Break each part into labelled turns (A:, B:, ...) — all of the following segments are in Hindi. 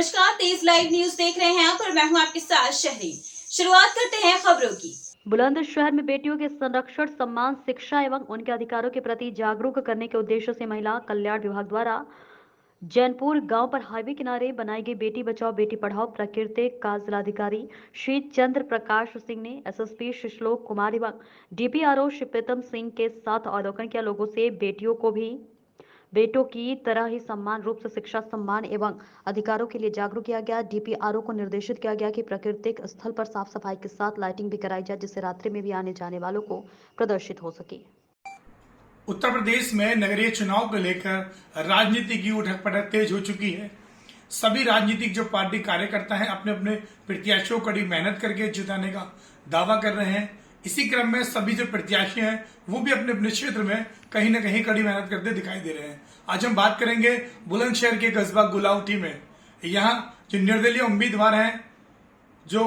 A: नमस्कार, तेज लाइव न्यूज देख रहे हैं आप और मैं हूं आपके साथ शहरी। शुरुआत करते हैं खबरों की।
B: बुलंदशहर में बेटियों के संरक्षण, सम्मान, शिक्षा एवं उनके अधिकारों के प्रति जागरूक करने के उद्देश्य से महिला कल्याण विभाग द्वारा जैनपुर गांव पर हाईवे किनारे बनाई गई बेटी बचाओ बेटी पढ़ाओ प्राकृतिक का जिलाधिकारी श्री चंद्र प्रकाश सिंह ने एसएसपी श्लोक कुमार एवं डीपीआरओ शिवप्रीतम सिंह के साथ अवलोकन किया। लोगों से बेटियों को भी बेटों की तरह ही समान रूप से शिक्षा, सम्मान एवं अधिकारों के लिए जागरूक किया गया। डीपीआरओ को निर्देशित किया गया कि प्राकृतिक स्थल पर साफ सफाई के साथ लाइटिंग भी कराई जाए, जिससे रात्रि में भी आने जाने वालों को प्रदर्शित हो सके।
C: उत्तर प्रदेश में नगरीय चुनाव को लेकर राजनीति की उठक-पटक तेज हो चुकी है। सभी राजनीतिक जो पार्टी कार्यकर्ता हैं अपने अपने प्रत्याशियों को कड़ी मेहनत करके जिताने का दावा कर रहे हैं। इसी क्रम में सभी जो प्रत्याशी हैं वो भी अपने अपने क्षेत्र में कहीं ना कहीं कड़ी मेहनत करते दिखाई दे रहे हैं। आज हम बात करेंगे बुलंदशहर के कस्बा गुलावटी में। यहाँ जो निर्दलीय उम्मीदवार हैं, जो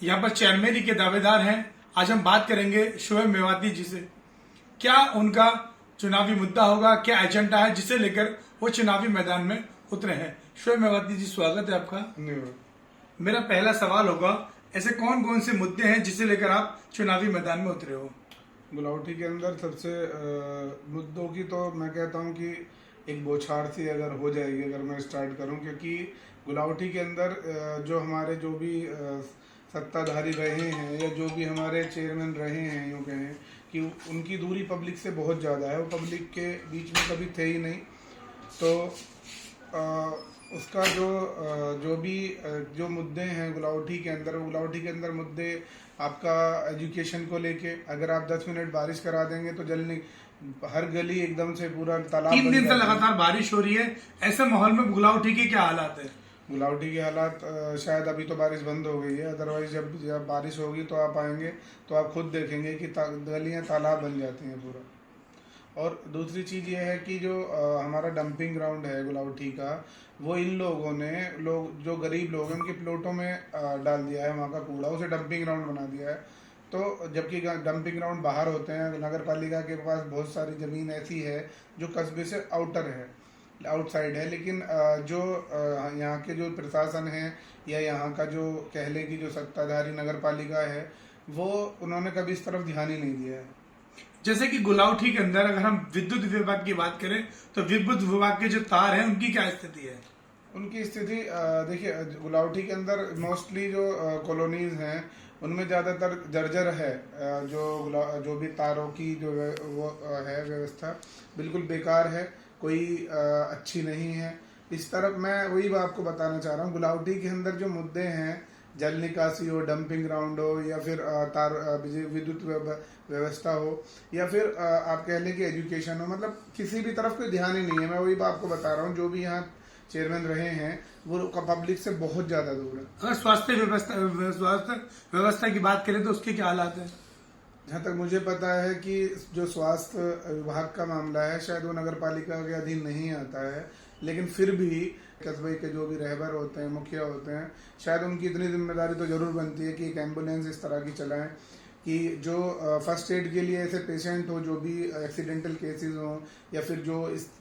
C: यहाँ पर चेयरमैन के दावेदार हैं, आज हम बात करेंगे शोएब मेवाती जी से। क्या उनका चुनावी मुद्दा होगा, क्या एजेंडा है जिसे लेकर वो चुनावी मैदान में उतरे हैं। शोएब मेवाती जी, स्वागत है आपका। मेरा पहला सवाल होगा, ऐसे कौन कौन से मुद्दे हैं जिसे लेकर आप चुनावी मैदान में उतरे हो।
D: गुलावटी के अंदर सबसे मुद्दों की तो मैं कहता हूं कि एक बौछार सी अगर हो जाएगी अगर मैं स्टार्ट करूं, क्योंकि गुलावटी के अंदर जो हमारे जो भी सत्ताधारी रहे हैं या जो भी हमारे चेयरमैन रहे हैं, यूँ कहें कि उनकी दूरी पब्लिक से बहुत ज़्यादा है। वो पब्लिक के बीच में कभी थे ही नहीं। तो उसका जो भी जो मुद्दे हैं गुलावटी के अंदर मुद्दे आपका एजुकेशन को लेके, अगर आप 10 मिनट बारिश करा देंगे तो जल्दी हर गली एकदम से पूरा तालाब
C: 3 दिन से लगातार बारिश हो रही है। ऐसे माहौल में गुलावटी के क्या हालात है।
D: गुलावटी के हालात शायद अभी तो बारिश बंद हो गई है, अदरवाइज जब बारिश होगी तो आप आएंगे तो आप खुद देखेंगे कि गलियां तालाब बन जाती हैं पूरा। और दूसरी चीज़ ये है कि जो हमारा डंपिंग ग्राउंड है गुलावटी का, वो इन लोगों ने जो गरीब लोग हैं उनके प्लॉटों में डाल दिया है वहाँ का कूड़ा, उसे डंपिंग ग्राउंड बना दिया है। तो जबकि डंपिंग ग्राउंड बाहर होते हैं, नगर पालिका के पास बहुत सारी ज़मीन ऐसी है जो कस्बे से आउटसाइड है, लेकिन जो यहाँ के जो प्रशासन है या यहाँ का जो कह लें कि जो सत्ताधारी नगर पालिका है, वो उन्होंने कभी इस तरफ ध्यान ही नहीं दिया है।
C: जैसे कि गुलावटी के अंदर अगर हम विद्युत विभाग की बात करें तो विद्युत विभाग के जो तार हैं उनकी क्या स्थिति है।
D: उनकी स्थिति देखिए, गुलावटी के अंदर मोस्टली जो कॉलोनीज हैं उनमें ज़्यादातर जर्जर है। जो भी तारों की जो वो है व्यवस्था बिल्कुल बेकार है, कोई अच्छी नहीं है। इस तरफ मैं वही आपको बताना चाह रहा हूँ, गुलावटी के अंदर जो मुद्दे हैं, जल निकासी हो, डंपिंग ग्राउंड हो, या फिर विद्युत व्यवस्था हो, या फिर आप कह लें कि एजुकेशन हो, मतलब किसी भी तरफ कोई ध्यान ही नहीं है। मैं वही आपको बता रहा हूँ, जो भी यहाँ चेयरमैन रहे हैं वो पब्लिक से बहुत ज्यादा दूर है।
C: अगर स्वास्थ्य व्यवस्था की बात करें तो उसके क्या हालात है।
D: जहाँ तक मुझे पता है कि जो स्वास्थ्य विभाग का मामला है शायद वो नगर पालिका के अधीन नहीं आता है, लेकिन फिर भी कस्बे के जो भी रहबर होते हैं, मुखिया होते हैं, शायद उनकी इतनी जिम्मेदारी तो जरूर बनती है कि एक एम्बुलेंस इस तरह की चलाएं कि जो फर्स्ट एड के लिए ऐसे पेशेंट हो, जो भी एक्सीडेंटल केसेस हो, या फिर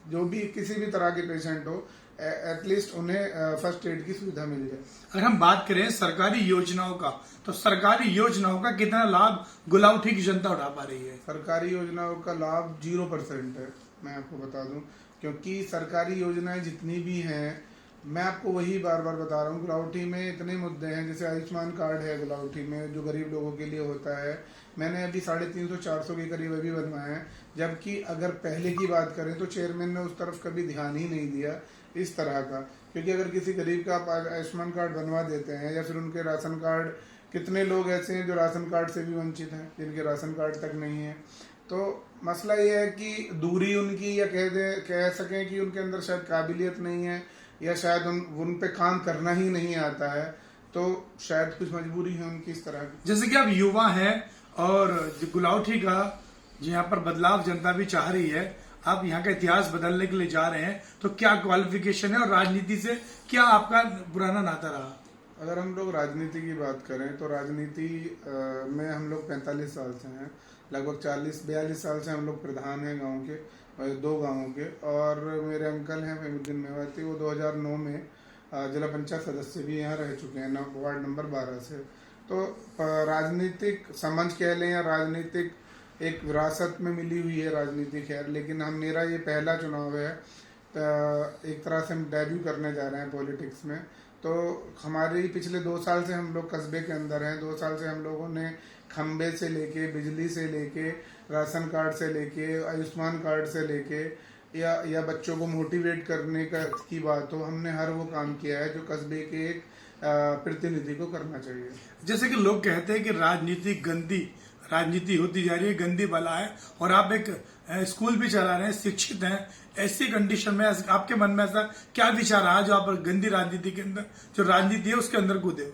D: जो भी किसी भी तरह के पेशेंट हो, एटलीस्ट उन्हें फर्स्ट एड की सुविधा मिल जाए।
C: अगर हम बात करें सरकारी योजनाओं का, तो सरकारी योजनाओं का कितना लाभ गुलावटी की जनता उठा पा रही है।
D: सरकारी योजनाओं का लाभ 0% है, मैं आपको बता दूं, क्योंकि सरकारी योजनाएं जितनी भी हैं, मैं आपको वही बार बार बता रहा हूँ, गुलावटी में इतने मुद्दे हैं। जैसे आयुष्मान कार्ड है गुलावटी में, जो गरीब लोगों के लिए होता है, मैंने अभी 350-400 के करीब अभी बनवाए हैं। जबकि अगर पहले की बात करें तो चेयरमैन ने उस तरफ कभी ध्यान ही नहीं दिया इस तरह का, क्योंकि अगर किसी गरीब का आप आयुष्मान कार्ड बनवा देते हैं, या फिर उनके राशन कार्ड, कितने लोग ऐसे हैं जो राशन कार्ड से भी वंचित हैं, जिनके राशन कार्ड तक नहीं है। तो मसला ये है कि दूरी उनकी, या कह सकें कि उनके अंदर शायद काबिलियत नहीं है, या शायद उन पे काम करना ही नहीं आता है, तो शायद कुछ मजबूरी है उनकी इस तरह की।
C: जैसे कि आप युवा हैं और गुलावटी का यहाँ पर बदलाव जनता भी चाह रही है, आप यहाँ का इतिहास बदलने के लिए जा रहे हैं, तो क्या क्वालिफिकेशन है और राजनीति से क्या आपका पुराना नाता रहा।
D: अगर हम लोग राजनीति की बात करें तो राजनीति में हम लोग 45 साल से हैं, लगभग 40-42 साल से हम लोग प्रधान हैं गांव के, 2 गांवों के। और मेरे अंकल हैं फहीमुद्दीन मेवाती, वो 2009 में जिला पंचायत सदस्य भी यहाँ रह चुके हैं वार्ड नंबर 12 से। तो राजनीतिक समझ कह लें या राजनीतिक एक विरासत में मिली हुई है राजनीति, खैर, लेकिन मेरा ये पहला चुनाव है। एक तरह से हम डेब्यू करने जा रहे हैं पॉलिटिक्स में। तो हमारे पिछले 2 साल से हम लोग कस्बे के अंदर हैं। 2 साल से हम लोगों ने खंबे से लेके, बिजली से लेके, राशन कार्ड से लेके, आयुष्मान कार्ड से लेके या बच्चों को मोटिवेट करने की बात हो, हमने हर वो काम किया है जो कस्बे के एक प्रतिनिधि को करना चाहिए।
C: जैसे कि लोग कहते हैं कि राजनीति गंदी राजनीति होती जा रही है, गंदी बला है, और आप एक स्कूल भी चला रहे हैं, शिक्षित हैं, ऐसी कंडीशन में आपके मन में ऐसा क्या विचार आया जो आप गंदी राजनीति के अंदर, जो राजनीति है उसके अंदर कूदे हो?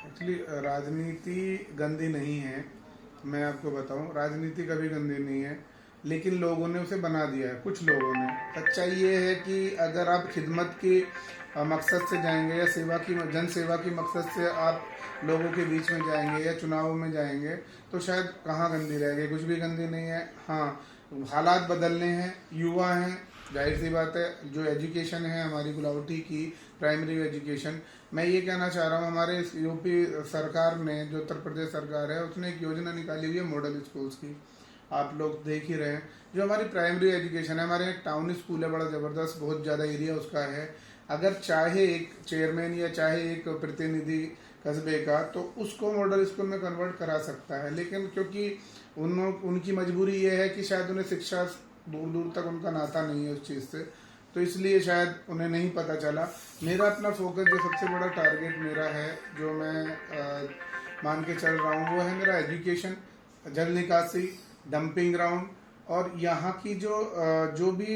D: एक्चुअली राजनीति गंदी नहीं है, मैं आपको बताऊं, राजनीति कभी गंदी नहीं है, लेकिन लोगों ने उसे बना दिया है, कुछ लोगों ने। सच्चाई ये है कि अगर आप खिदमत की मकसद से जाएंगे या जन सेवा की मकसद से आप लोगों के बीच में जाएंगे या चुनाव में जाएंगे तो शायद कहाँ गंदी रहेगी, कुछ भी गंदी नहीं है। हाँ, हालात बदलने हैं, युवा हैं, जाहिर सी बात है। जो एजुकेशन है हमारी गुलावटी की प्राइमरी एजुकेशन, मैं ये कहना चाह रहा हूँ, हमारे यूपी सरकार ने, जो उत्तर प्रदेश सरकार है, उसने एक योजना निकाली हुई है मॉडल स्कूल्स की, आप लोग देख ही रहे हैं। जो हमारी प्राइमरी एजुकेशन है, हमारे एक टाउन स्कूल है, बड़ा ज़बरदस्त, बहुत ज़्यादा एरिया उसका है। अगर चाहे एक चेयरमैन या चाहे एक प्रतिनिधि कस्बे का, तो उसको मॉडल स्कूल में कन्वर्ट करा सकता है, लेकिन क्योंकि उनकी मजबूरी ये है कि शायद उन्हें शिक्षा दूर दूर तक उनका नाता नहीं है उस चीज़ से, तो इसलिए शायद उन्हें नहीं पता चला। मेरा अपना फोकस, जो सबसे बड़ा टारगेट मेरा है, जो मैं मान के चल रहा हूँ, वो है मेरा एजुकेशन, जल निकासी, डंपिंग ग्राउंड, और यहाँ की जो भी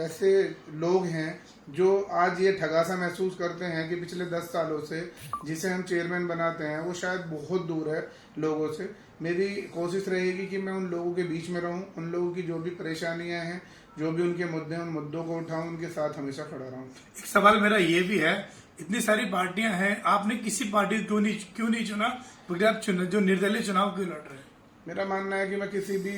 D: ऐसे लोग हैं जो आज ये ठगासा महसूस करते हैं कि पिछले 10 सालों से जिसे हम चेयरमैन बनाते हैं वो शायद बहुत दूर है लोगों से। मेरी कोशिश रहेगी कि मैं उन लोगों के बीच में रहूं, उन लोगों की जो भी परेशानियां हैं, जो भी उनके मुद्दे हैं, उन मुद्दों को उठाऊं, उनके साथ हमेशा खड़ा रहूं।
C: एक सवाल मेरा ये भी है, इतनी सारी पार्टियां हैं, आपने किसी पार्टी को क्यों नहीं चुना, क्योंकि आप जो निर्दलीय चुनाव क्यों लड़ रहे हैं?
D: मेरा मानना है कि मैं किसी भी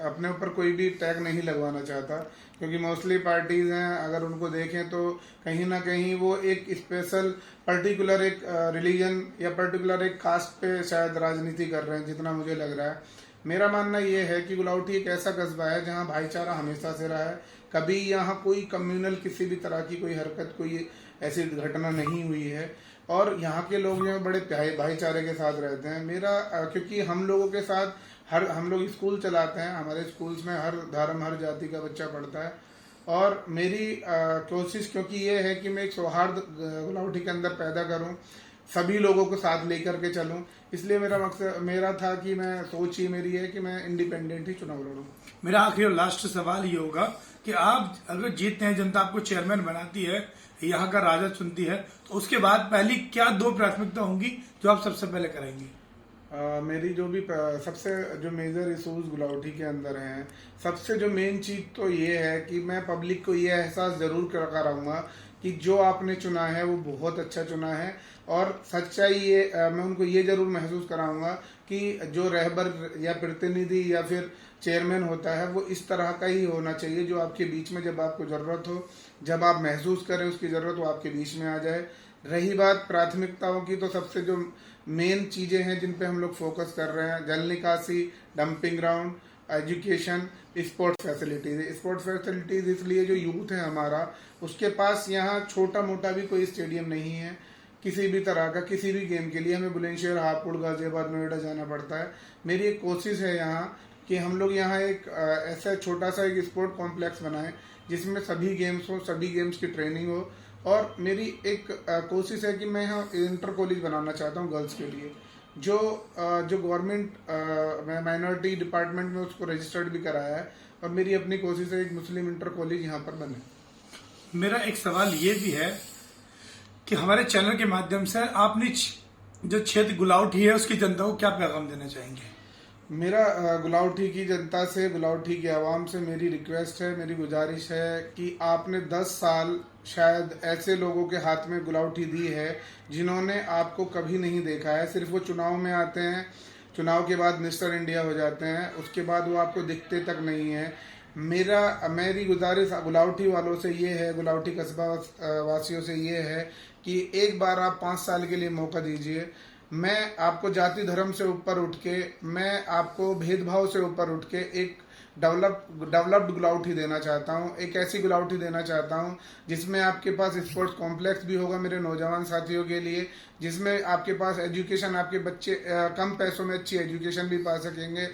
D: अपने ऊपर कोई भी टैग नहीं लगवाना चाहता, क्योंकि मोस्टली पार्टीज हैं, अगर उनको देखें तो कहीं ना कहीं वो एक स्पेशल पर्टिकुलर एक रिलीजन या पर्टिकुलर एक कास्ट पे शायद राजनीति कर रहे हैं, जितना मुझे लग रहा है। मेरा मानना ये है कि गुलावटी एक ऐसा कस्बा है जहाँ भाईचारा हमेशा से रहा है, कभी यहाँ कोई कम्युनल किसी भी तरह की कोई हरकत, कोई ऐसी घटना नहीं हुई है, और यहाँ के लोग जो बड़े भाईचारे के साथ रहते हैं। मेरा क्योंकि हम लोगों के साथ हम लोग स्कूल चलाते हैं, हमारे स्कूल्स में हर धर्म, हर जाति का बच्चा पढ़ता है, और मेरी कोशिश क्योंकि ये है कि मैं एक सौहार्द गुलावटी के अंदर पैदा करूं, सभी लोगों को साथ लेकर के चलूं, इसलिए मेरा था कि मैं सोच ही मेरी है कि मैं इंडिपेंडेंट ही चुनाव लड़ूं।
C: मेरा आखिरी और लास्ट सवाल ये होगा कि आप अगर जीतते हैं, जनता आपको चेयरमैन बनाती है, यहाँ का राजा चुनती है, तो उसके बाद पहली क्या 2 प्राथमिकता होंगी जो आप सबसे पहले करेंगे?
D: मेरी जो भी सबसे जो मेजर इशूज गुलावटी के अंदर हैं, सबसे जो मेन चीज तो ये है कि मैं पब्लिक को ये एहसास जरूर कराऊंगा कि जो आपने चुना है वो बहुत अच्छा चुना है, और सच्चाई ये मैं उनको ये जरूर महसूस कराऊंगा कि जो रहबर या प्रतिनिधि या फिर चेयरमैन होता है वो इस तरह का ही होना चाहिए, जो आपके बीच में जब आपको जरूरत हो, जब आप महसूस करें उसकी जरूरत, वो आपके बीच में आ जाए। रही बात प्राथमिकताओं की, तो सबसे जो मेन चीजें हैं जिन पे हम लोग फोकस कर रहे हैं, जल निकासी, dumping ground, education, sports facilities इसलिए जो यूथ है हमारा, उसके पास यहाँ छोटा मोटा भी कोई स्टेडियम नहीं है किसी भी तरह का, किसी भी गेम के लिए हमें बुलंदशहर, हापुड़, गाजियाबाद, नोएडा जाना पड़ता है। मेरी एक कोशिश है यहाँ कि हम लोग यहाँ एक ऐसा छोटा सा एक स्पोर्ट कॉम्प्लेक्स बनाएं जिसमें सभी गेम्स हो, सभी गेम्स की ट्रेनिंग हो, और मेरी एक कोशिश है कि मैं यहाँ इंटर कॉलेज बनाना चाहता हूँ गर्ल्स के लिए, जो गवर्नमेंट माइनॉरिटी डिपार्टमेंट में उसको रजिस्टर्ड भी कराया है, और मेरी अपनी कोशिश है एक मुस्लिम इंटर कॉलेज यहाँ पर बने।
C: मेरा एक सवाल ये भी है कि हमारे चैनल के माध्यम से आपने जो क्षेत्र गुलावटी है उसकी जनता को क्या पैगाम देना चाहेंगे?
D: मेरा गुलावटी की जनता से, गुलावटी की आवाम से मेरी रिक्वेस्ट है, मेरी गुजारिश है कि आपने 10 साल शायद ऐसे लोगों के हाथ में गुलावटी दी है जिन्होंने आपको कभी नहीं देखा है, सिर्फ वो चुनाव में आते हैं, चुनाव के बाद मिस्टर इंडिया हो जाते हैं, उसके बाद वो आपको दिखते तक नहीं है। मेरी गुजारिश गुलावटी वालों से ये है, गुलावटी कस्बा वासियों से ये है कि एक बार आप 5 साल के लिए मौका दीजिए। मैं आपको जाति धर्म से ऊपर उठ के, मैं आपको भेदभाव से ऊपर उठ के एक डेवलप्ड गुलावटी देना चाहता हूँ। एक ऐसी गुलावटी देना चाहता हूँ जिसमें आपके पास स्पोर्ट्स कॉम्प्लेक्स भी होगा मेरे नौजवान साथियों के लिए, जिसमें आपके पास एजुकेशन, आपके बच्चे कम पैसों में अच्छी एजुकेशन भी पा सकेंगे।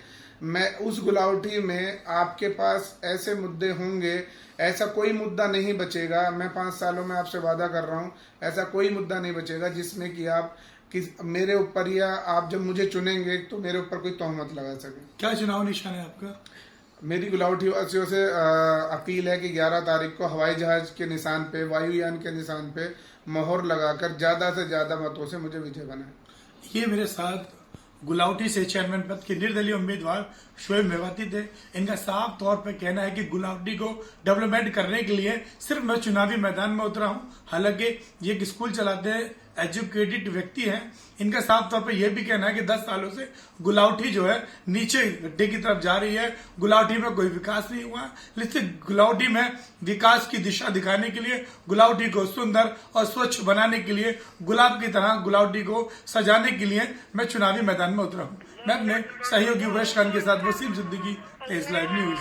D: मैं उस गुलावटी में आपके पास ऐसे मुद्दे होंगे, ऐसा कोई मुद्दा नहीं बचेगा। मैं 5 सालों में आपसे वादा कर रहा हूँ, ऐसा कोई मुद्दा नहीं बचेगा जिसमें कि आप मेरे ऊपर या आप जब मुझे चुनेंगे तो मेरे ऊपर कोई तोहमत लगा सके।
C: क्या चुनाव निशान है आपका?
D: मेरी गुलावटी वासियों से अपील है कि 11 तारीख को हवाई जहाज के निशान पे, वायुयान के निशान पे मोहर लगाकर ज्यादा से ज्यादा मतों से मुझे विजय बनाए।
C: ये मेरे साथ गुलावटी से चेयरमैन पद के निर्दलीय उम्मीदवार शोएब मेवाती थे। इनका साफ तौर पे कहना है कि गुलावटी को डेवलपमेंट करने के लिए सिर्फ मैं चुनावी मैदान में उतरा हूं। हालांकि ये एक स्कूल चलाते हैं, एजुकेटेड व्यक्ति हैं। इनका साफ तौर पे यह भी कहना है कि 10 सालों से गुलावटी जो है नीचे गड्ढे की तरफ जा रही है। गुलावटी में कोई विकास नहीं हुआ, लेकिन गुलावटी में विकास की दिशा दिखाने के लिए, गुलावटी को सुंदर और स्वच्छ बनाने के लिए, गुलाब की तरह गुलावटी को सजाने के लिए मैं चुनावी मैदान में उतरा हूं। मैं अपने सहयोगी उवैस खान के साथ वसीम सिद्दीकी, तेज लाइव न्यूज।